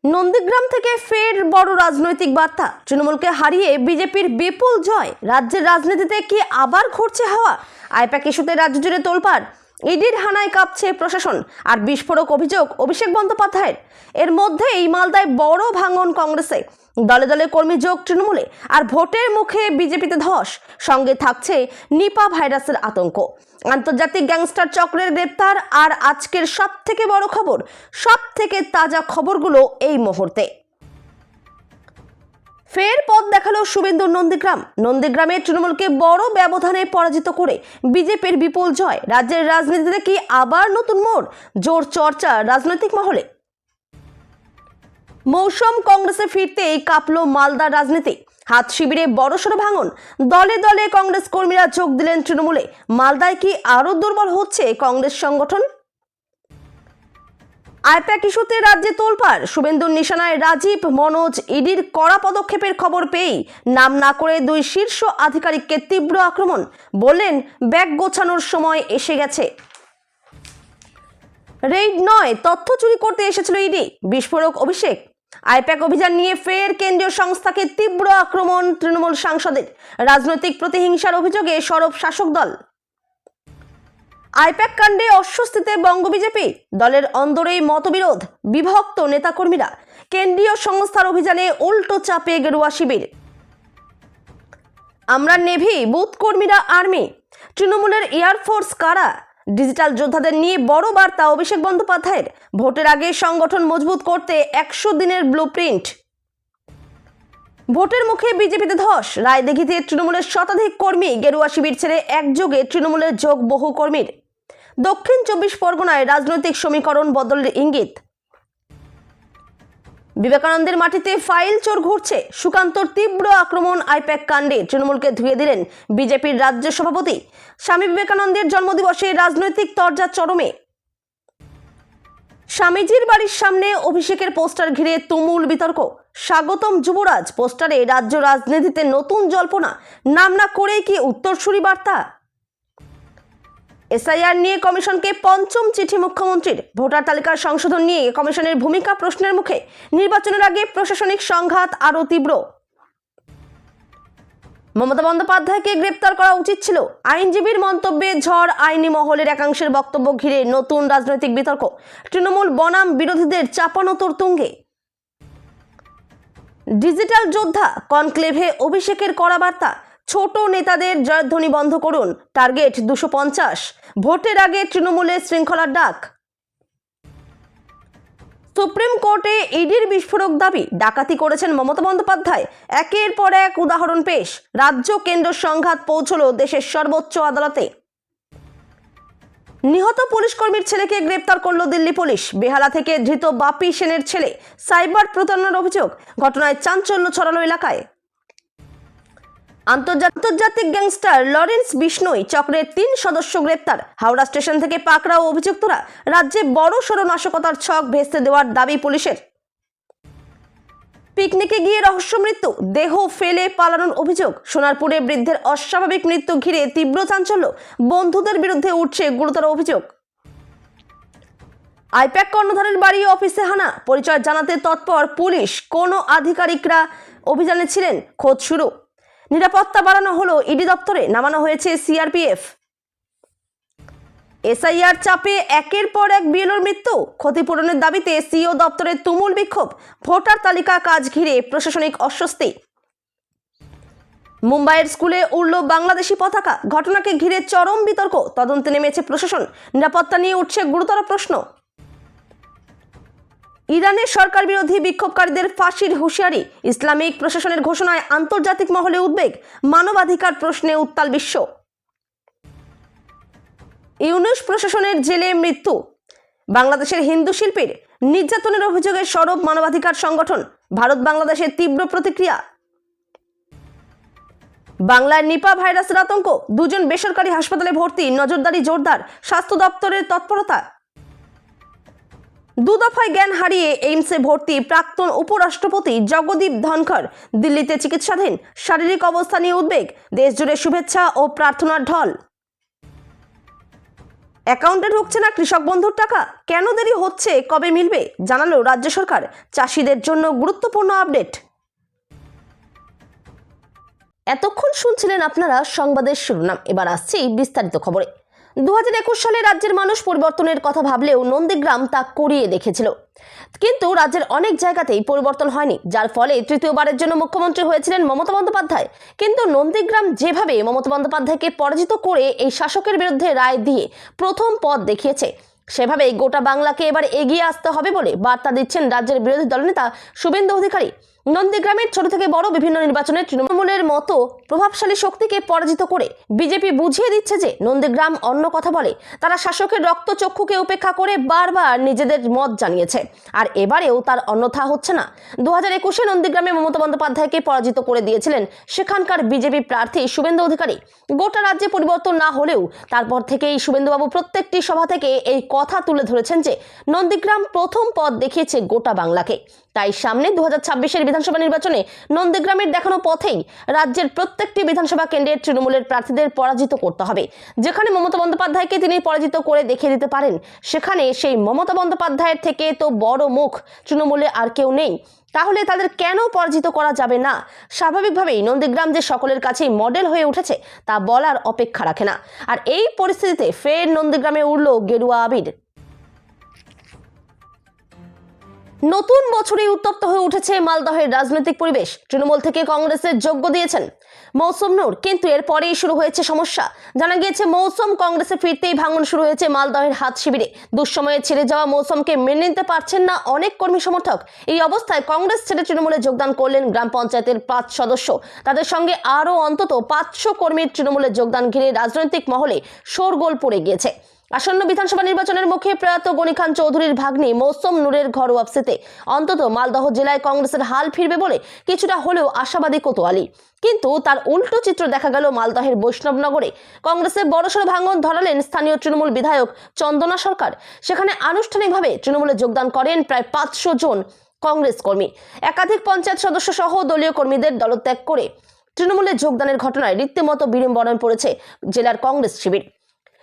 নন্দীগ্রাম থেকে ফের বড় রাজনৈতিক বার্তা। তৃণমূলকে হারিয়ে বিজেপির বিপুল জয়। রাজ্যের রাজনীতিতে কি আবার ঘুরছে হাওয়া? আইপ্যাক ইস্যুতে রাজ্য জুড়ে তোলপাড়। ইডির হানায় কাঁপছে প্রশাসন আর বিস্ফোরক অভিযোগ অভিষেক বন্দ্যোপাধ্যায়ের। এর মধ্যে এই মালদায় বড় ভাঙন কংগ্রেসে, দলে দলে কর্মী যোগ তৃণমূলে, আর ভোটের মুখে বিজেপিতে ধস। সঙ্গে থাকছে নিপা ভাইরাসের আতঙ্ক। আন্তর্জাতিক গ্যাংস্টার চক্রের গ্রেপ্তার আর আজকের সব থেকে বড় খবর, সব থেকে তাজা খবরগুলো এই মুহূর্তে। ফের পথ দেখালো শুভেন্দুর নন্দীগ্রামে তৃণমূলকে বড় ব্যবধানে পরাজিত করে বিজেপির বিপুল জয়। রাজ্যের রাজনীতিতে কি আবার নতুন মোড়? জোর চর্চা রাজনৈতিক মহলে। মৌসুম কংগ্রেসে ফিরতেই কাঁপল মালদার রাজনীতি। হাত শিবিরে বড়সড় ভাঙন। দলে দলে কংগ্রেস কর্মীরা যোগ দিলেন তৃণমূলে। মালদায় কি আরো দুর্বল হচ্ছে কংগ্রেস সংগঠন? আইপ্যাক ইস্যুতে রাজ্যে তোলপাড়। শুভেন্দুর নিশানায় রাজীব, মনোজ। ইডির কড়া পদক্ষেপের খবর পেয়েই নাম না করে দুই শীর্ষ আধিকারিককে তীব্র আক্রমণ। বললেন, ব্যাগ গোছানোর সময় এসে গেছে। রেইড নয়, তথ্য চুরি করতে এসেছিল ইডি, বিস্ফোরক অভিষেক। আইপ্যাক অভিযান নিয়ে ফের কেন্দ্রীয় সংস্থাকে তীব্র আক্রমণ তৃণমূল সাংসদের। রাজনৈতিক প্রতিহিংসার অভিযোগে সরব শাসক দল। আইপ্যাক কাণ্ডে অস্বস্তিতে বঙ্গ বিজেপি। দলের অন্দরেই মতবিরোধ, বিভক্ত নেতাকর্মীরা। কেন্দ্রীয় সংস্থার অভিযানে উল্টো চাপে গেরুয়া শিবির। আমরা নেভি, বুথ কর্মীরা আর্মি। তৃণমূলের এয়ারফোর্স কারা? ডিজিটাল যোদ্ধাদের নিয়ে বড় বার্তা অভিষেক বন্দ্যোপাধ্যায়ের। ভোটের আগে সংগঠন মজবুত করতে 100 দিনের ব্লুপ্রিন্ট। ভোটের মুখে বিজেপিতে ধস। রায়দিঘিতে তৃণমূলের শতাধিক কর্মী গেরুয়া শিবির ছেড়ে একযোগে তৃণমূলের যোগ বহু কর্মীর। দক্ষিণ 24 পরগনায় রাজনৈতিক সমীকরণ বদলের ইঙ্গিত। বিবেকানন্দের মাটিতে ফাইল চোর ঘুরছে। সুকান্তর তীব্র আক্রমণ আইপ্যাক কাণ্ডে। তৃণমূলকে ধুয়ে দিলেন বিজেপির রাজ্য সভাপতি। স্বামী বিবেকানন্দের জন্মদিবসে রাজনৈতিক তরজা চরমে। স্বামীজির বাড়ির সামনে অভিষেকের পোস্টার ঘিরে তুমুল বিতর্ক। স্বাগতম যুবরাজ পোস্টারে রাজ্য রাজনীতিতে নতুন জল্পনা। নাম না করেই কি উত্তরসূরি বার্তা? এসআইআর নিয়ে কমিশনকে পঞ্চম চিঠি মুখ্যমন্ত্রীর। ভোটার তালিকার সংশোধন নিয়ে কমিশনের ভূমিকা প্রশ্নের মুখে। নির্বাচনের আগে প্রশাসনিক সংঘাত আরও তীব্র। মমতা বন্দ্যোপাধ্যায়কে গ্রেপ্তার করা উচিত ছিল। আইনজীবীর মন্তব্যে ঝড়। আইনি মহলের একাংশের বক্তব্য ঘিরে নতুন রাজনৈতিক বিতর্ক। তৃণমূল বনাম বিরোধীদের চাপানোতর তুঙ্গে। ডিজিটাল যোদ্ধা কনক্লেভে অভিষেকের কড়া বার্তা। ছোট নেতাদের জয়ধ্বনি বন্ধ করুন, টার্গেট 250। ভোটের আগে তৃণমূলের শৃঙ্খলার ডাক। সুপ্রিম কোর্টে ইডির বিস্ফোরক দাবি। ডাকাতি করেছেন মমতা বন্দ্যোপাধ্যায়। একের পর এক উদাহরণ পেশ। রাজ্য কেন্দ্র সংঘাত পৌঁছল দেশের সর্বোচ্চ আদালতে। নিহত পুলিশ কর্মীর ছেলেকে গ্রেপ্তার করল দিল্লি পুলিশ। বেহালা থেকে ধৃত বাপি সেনের ছেলে। সাইবার প্রতারণার অভিযোগ। ঘটনায় চাঞ্চল্য ছড়ালো এলাকায়। আন্তর্জাতিক গ্যাংস্টার লরেন্স বিষ্ণোই চক্রের 3 সদস্য গ্রেপ্তার। হাওড়া স্টেশন থেকে পাকড়াও অভিযুক্তরা। রাজ্যে বড় সড় নাশকতার ছক ভেস্তে দেওয়ার দাবি পুলিশের। পিকনিকে গিয়ে রহস্য মৃত্যু, দেহ ফেলে পালানোর অভিযোগ। সোনারপুরে বৃদ্ধের অস্বাভাবিক মৃত্যু ঘিরে তীব্র চাঞ্চল্য। বন্ধুদের বিরুদ্ধে উঠছে গুরুতর অভিযোগ। আইপ্যাক কর্ণধারের বাড়ি অফিসে হানা। পরিচয় জানাতে তৎপর পুলিশ। কোনো আধিকারিকরা অভিযানে ছিলেন, খোঁজ শুরু। নিরাপত্তা বাড়ানো হলো ইডি দপ্তরে, নামানো হয়েছে সিআরপিএফ। এসআইআর চাপে একের পর এক বিএলওর মৃত্যু। ক্ষতিপূরণের দাবিতে সিও দপ্তরে তুমুল বিক্ষোভ। ভোটার তালিকা কাজ ঘিরে প্রশাসনিক অস্বস্তি। মুম্বাইয়ের স্কুলে উড়ল বাংলাদেশি পতাকা। ঘটনাকে ঘিরে চরম বিতর্ক। তদন্তে নেমেছে প্রশাসন। নিরাপত্তা নিয়ে উঠছে গুরুতর প্রশ্ন। ইরানের সরকার বিরোধী বিক্ষোভকারীদের ফাঁসির হুঁশিয়ারি। ইসলামিক প্রশাসনের ঘোষণায় আন্তর্জাতিক মহলে উদ্বেগ। মানবাধিকার প্রশ্নে উত্তাল বিশ্ব। ইউনুস প্রশাসনের জেলে মৃত্যু। বাংলাদেশের হিন্দু শিল্পীর নির্যাতনের অভিযোগে সরব মানবাধিকার সংগঠন। ভারত বাংলাদেশের তীব্র প্রতিক্রিয়া। বাংলায় নিপা ভাইরাসের আতঙ্ক। 2 জন বেসরকারি হাসপাতালে ভর্তি। নজরদারি জোরদার। স্বাস্থ্য দপ্তরের তৎপরতা। 2 দফায় জ্ঞান হারিয়ে এইমসে ভর্তি প্রাক্তন উপরাষ্ট্রপতি জগদীপ ধনখড়। দিল্লিতে চিকিৎসাধীন। শারীরিক অবস্থা নিয়ে উদ্বেগ। দেশজুড়ে শুভেচ্ছা ও প্রার্থনার ঢল। অ্যাকাউন্টে ঢুকছে না কৃষক বন্ধুর টাকা, কেন দেরি হচ্ছে, কবে মিলবে, জানালো রাজ্য সরকার। চাষিদের জন্য গুরুত্বপূর্ণ আপডেট। এতক্ষণ শুনছিলেন আপনারা সংবাদের শিরোনাম, এবার আসছে বিস্তারিত খবরে। 2021 সালে রাজ্যের মানুষ পরিবর্তনের কথা ভাবলেও নন্দীগ্রাম তা করিয়ে দেখেছিল, কিন্তু রাজ্যের অনেক জায়গাতেই পরিবর্তন হয়নি, যার ফলে তৃতীয়বারের জন্য মুখ্যমন্ত্রী হয়েছিলেন মমতা বন্দ্যোপাধ্যায়। কিন্তু নন্দীগ্রাম যেভাবে মমতা বন্দ্যোপাধ্যায়কে পরাজিত করে এই শাসকের বিরুদ্ধে রায় দিয়ে প্রথম পথ দেখিয়েছে, সেভাবেই গোটা বাংলাকে এবার এগিয়ে আসতে হবে বলে বার্তা দিচ্ছেন রাজ্যের বিরোধী দলনেতা শুভেন্দু অধিকারী। নন্দীগ্রামের ছোট থেকে বড় বিভিন্ন নির্বাচনে তৃণমূলের মতো প্রভাবশালী শক্তিকে পরাজিত করে বিজেপি বুঝিয়ে দিচ্ছে যে নন্দীগ্রাম অন্য কথা বলে। তারা শাসকের রক্তচক্ষুকে উপেক্ষা করে বারবার নিজেদের মত জানিয়েছে, আর এবারেও তার অন্যথা হচ্ছে না। 2021-এ নন্দীগ্রামে মমতা বন্দ্যোপাধ্যায়কে পরাজিত করে দিয়েছিলেন সেখানকার বিজেপি প্রার্থী শুভেন্দু অধিকারী। গোটা রাজ্যে পরিবর্তন না হলেও তারপর থেকেই শুভেন্দুবাবু প্রত্যেকটি সভা থেকে এই কথা তুলে ধরেছেন যে নন্দীগ্রাম প্রথম পথ দেখিয়েছে গোটা বাংলাকে। তাই সামনে 2026-এর বিধানসভা নির্বাচনে নন্দীগ্রামের দেখানো পথেই রাজ্যের প্রত্যেকটি বিধানসভা কেন্দ্রের তৃণমূলের প্রার্থীদের পরাজিত করতে হবে। যেখানে মমতা বন্দ্যোপাধ্যায়কে তিনি পরাজিত করে দেখিয়ে দিতে পারেন, সেখানে সেই মমতা বন্দ্যোপাধ্যায়ের থেকে তো বড় মুখ তৃণমূলে আর কেউ নেই। তাহলে তাদের কেন পরাজিত করা যাবে না? স্বাভাবিকভাবেই নন্দীগ্রাম যে সকলের কাছেই মডেল হয়ে উঠেছে তা বলার অপেক্ষা রাখে না। আর এই পরিস্থিতিতে ফের নন্দীগ্রামে উড়ল গেরুয়া আবির। নতুন বছরে উত্তপ্ত হয়ে উঠেছে মালদহের রাজনৈতিক পরিবেশ। তৃণমূল থেকে কংগ্রেসের যোগ্য দিয়েছেন মৌসুম নূর, কিন্তু এরপরেই শুরু হয়েছে সমস্যা। জানা গিয়েছে মৌসুম কংগ্রেসে ফিরতেই ভাঙন শুরু হয়েছে মালদহের হাত শিবিরে। দুঃসময়ে ছেড়ে যাওয়া মৌসুমকে মেনে নিতে পারছেন না অনেক কর্মী সমর্থক। এই অবস্থায় কংগ্রেস ছেড়ে তৃণমূলে যোগদান করলেন গ্রাম পঞ্চায়েতের 5 সদস্য। তাদের সঙ্গে আরও অন্তত 500 কর্মীর তৃণমূলে যোগদান ঘিরে রাজনৈতিক মহলে শোরগোল পড়ে গিয়েছে। আসন্ন বিধানসভা নির্বাচনের মুখে প্রয়াত গনি খান চৌধুরীর ভাগ্নি মৌসুম নূরের ঘর ওয়াপসিতে অন্তত মালদহ জেলায় কংগ্রেসের হাল ফিরবে বলে কিছুটা হলেও আশাবাদী কোতোয়ালি। কিন্তু তার উল্টো চিত্র দেখা গেল মালদহের বৈষ্ণবনগরে। কংগ্রেসের বড়সড় ভাঙন ধরালেন স্থানীয় তৃণমূল বিধায়ক চন্দনা সরকার। সেখানে আনুষ্ঠানিকভাবে তৃণমূলে যোগদান করেন প্রায় 500 জন কংগ্রেস কর্মী। একাধিক পঞ্চায়েত সদস্য সহ দলীয় কর্মীদের দলত্যাগ করে তৃণমূলে যোগদানের ঘটনায় রীতিমতো বিড়ম্বনায় পড়েছে জেলার কংগ্রেস শিবির।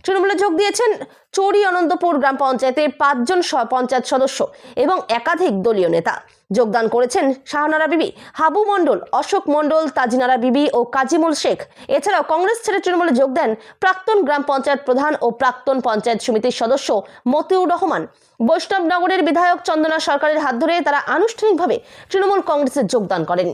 তৃণমূলে যোগ দিয়েছেন চৌরি অনন্তপুর গ্রাম পঞ্চায়েতের 5 জন পঞ্চায়েত সদস্য এবং একাধিক দলীয় নেতা। যোগদান করেছেন শাহনারা বিবি, হাবু মণ্ডল, অশোক মণ্ডল, তাজিনারা বিবি ও কাজিমুল শেখ। এছাড়াও কংগ্রেস ছেড়ে তৃণমূলে যোগ দেন প্রাক্তন গ্রাম পঞ্চায়েত প্রধান ও প্রাক্তন পঞ্চায়েত সমিতির সদস্য মতিউর রহমান। বৈষ্ণবনগরের বিধায়ক চন্দনা সরকারের হাত ধরে তারা আনুষ্ঠানিকভাবে তৃণমূল কংগ্রেসে যোগদান করেন।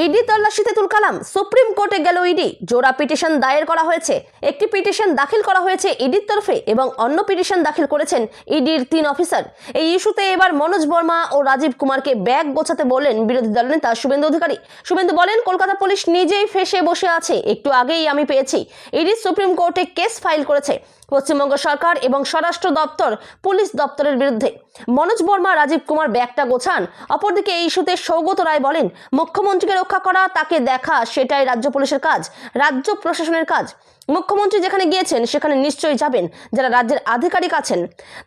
ইডি তল্লাশিতে তুল কালাম, সুপ্রিম কোর্টে গেল ইডি। জোড়া পিটিশন দায়ের করা হয়েছে। একটি পিটিশন দাখিল করা হয়েছে ইডির তরফে এবং অন্য পিটিশন দাখিল করেছেন ইডির 3 অফিসার। এই ইস্যুতে এবার মনোজ বর্মা ও রাজীব কুমারকে ব্যাগ গোছাতে বললেন বিরোধী দলনেতা শুভেন্দু অধিকারী। শুভেন্দু বলেন, কলকাতা পুলিশ নিজেই ফেঁসে বসে আছে, একটু আগেই আমি পেয়েছি। ইডি সুপ্রিম কোর্টে কেস ফাইল করেছে পশ্চিমবঙ্গ সরকার এবং স্বরাষ্ট্র দপ্তর, পুলিশ দপ্তরের বিরুদ্ধে। মনোজ বর্মা, রাজীব কুমার ব্যাগটা গোছান। অপরদিকে এই ইস্যুতে সৌগত রায় বলেন, মুখ্যমন্ত্রীকে রক্ষা করা, তাকে দেখা, সেটাই রাজ্য পুলিশের কাজ, রাজ্য প্রশাসনের কাজ। মুখ্যমন্ত্রী যেখানে গিয়েছেন সেখানে নিশ্চয়ই যাবেন যারা রাজ্যের আধিকারিক আছেন।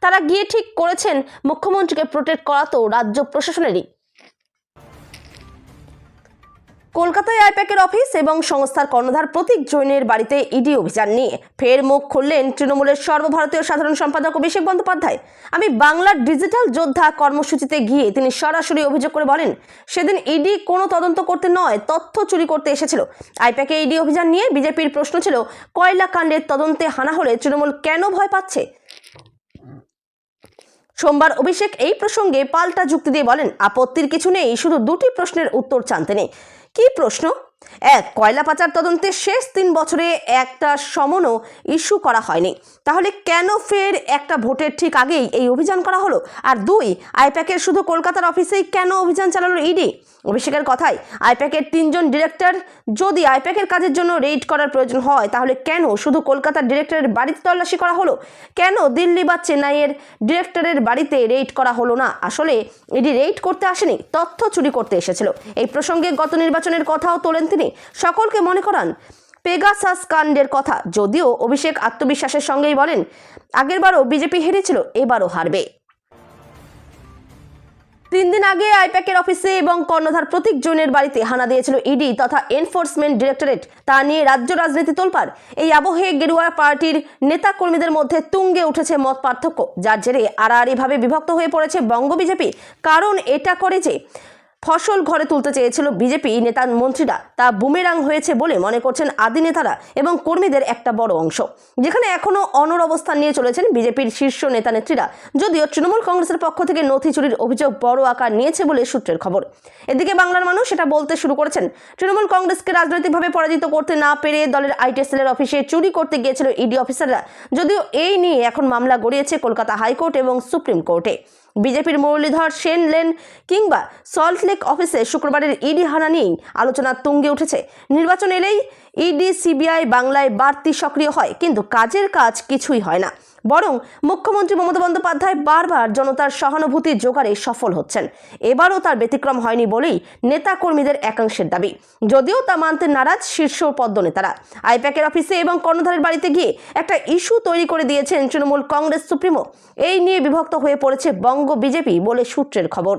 তারা গিয়ে ঠিক করেছেন মুখ্যমন্ত্রীকে প্রোটেক্ট করা তো রাজ্য প্রশাসনেরই। কলকাতায় আইপ্যাকের অফিস এবং সংস্থার কর্ণধার প্রতীক জৈনের বাড়িতে ইডি অভিযান নিয়ে ফের মুখ খুললেন তৃণমূলের সর্বভারতীয় সাধারণ সম্পাদক অভিষেক বন্দ্যোপাধ্যায়। আমি বাংলার ডিজিটাল যোদ্ধা কর্মসূচিতে গিয়ে তিনি সরাসরি অভিযোগ করে বলেন, সেদিন ইডি কোনো তদন্ত করতে নয়, তথ্য চুরি করতে এসেছিল। আইপ্যাকে ইডি অভিযান নিয়ে বিজেপির প্রশ্ন ছিল, কয়লা কাণ্ডের তদন্তে হানা হলে তৃণমূল কেন ভয় পাচ্ছে? সোমবার অভিষেক এই প্রসঙ্গে পাল্টা যুক্তি দিয়ে বলেন, আপত্তির কিছু নেই, শুধু 2টি প্রশ্নের উত্তর চান তিনি। কি প্রশ্ন? 1, কয়লা পাচার তদন্তে শেষ 3 বছরে একটা সমনও ইস্যু করা হয়নি, তাহলে কেন ফের একটা ভোটের ঠিক আগেই এই অভিযান করা হলো? আর 2, আইপ্যাকের শুধু কলকাতার অফিসেই কেন অভিযান চালালো ইডি? অভিষেকের কথায়, আইপ্যাকের 3 জন ডিরেক্টর, যদি আইপ্যাকের কাজের জন্য রেইড করার প্রয়োজন হয় তাহলে কেন শুধু কলকাতার ডিরেক্টরের বাড়িতে তল্লাশি করা হলো? কেন দিল্লি বা চেন্নাইয়ের ডিরেক্টরের বাড়িতে রেইড করা হলো না? আসলে ইডি রেইড করতে আসেনি, তথ্য চুরি করতে এসেছিল। এই প্রসঙ্গে গত নির্বাচনের কথাও তোলেন তিনি, সকলকে মনে করান পেগাসাস কাণ্ডের কথা। যদিও অভিষেক আত্মবিশ্বাসের সঙ্গেই বলেন, আগেরবারও বিজেপি হেরেছিল, এবারও হারবে। 3 দিন আগে আইপ্যাকের অফিসে এবং কর্ণধার প্রতীক জৈনের বাড়িতে হানা দিয়েছিল ইডি তথা এনফোর্সমেন্ট ডিরেক্টরেট। তা নিয়ে রাজ্য রাজনীতি তোলপাড়। এই আবহে গেরুয়া পার্টির নেতা কর্মীদের মধ্যে তুঙ্গে উঠেছে মত পার্থক্য, যার জেরে আড়াআড়িভাবে বিভক্ত হয়ে পড়েছে বঙ্গ বিজেপি। কারণ এটা করে যে ফসল ঘরে তুলতে চেয়েছিল বিজেপি নেতা মন্ত্রীরা, তা বুমেরাং হয়েছে বলে মনে করছেন আদি নেতারা এবং কর্মীদের একটা বড় অংশ, যেখানে এখনো অনড় অবস্থান নিয়ে চলেছেন বিজেপির শীর্ষ নেতা নেত্রীরা। যদিও তৃণমূল কংগ্রেসের পক্ষ থেকে নথি চুরির অভিযোগ বড় আকার নিয়েছে বলে সূত্রের খবর। এদিকে বাংলার মানুষ সেটা বলতে শুরু করেছেন। তৃণমূল কংগ্রেসকে রাজনৈতিকভাবে পরাজিত করতে না পেরে দলের আইটি সেলের অফিসে চুরি করতে গিয়েছিল ইডি অফিসাররা। যদিও এই নিয়ে এখন মামলা গড়িয়েছে কলকাতা হাইকোর্ট এবং সুপ্রিম কোর্টে। বিজেপির মুরলীধর সেন লেন কিংবা সল্টলেক অফিসে শুক্রবারের ইডি হানা নিয়েই আলোচনা তুঙ্গে উঠেছে। নির্বাচন এলেই ইডি সিবিআই বাংলায় বাড়তি সক্রিয় হয়, কিন্তু কাজের কাজ কিছুই হয় না। বরং মুখ্যমন্ত্রী মমতা বন্দ্যোপাধ্যায় বারবার জনতার সহানুভূতি জোগাড়ে সফল হচ্ছেন। এবারও তার ব্যতিক্রম হয়নি বলেই নেতা কর্মীদের একাংশের দাবি। যদিও তা মানতে নারাজ শীর্ষ পদনেতারা। আইপ্যাকের অফিসে এবং কর্ণধারের বাড়িতে গিয়ে একটা ইস্যু তৈরি করে দিয়েছেন তৃণমূল কংগ্রেস সুপ্রিমো। এই নিয়ে বিভক্ত হয়ে পড়েছে বঙ্গ বিজেপি বলে সূত্রের খবর।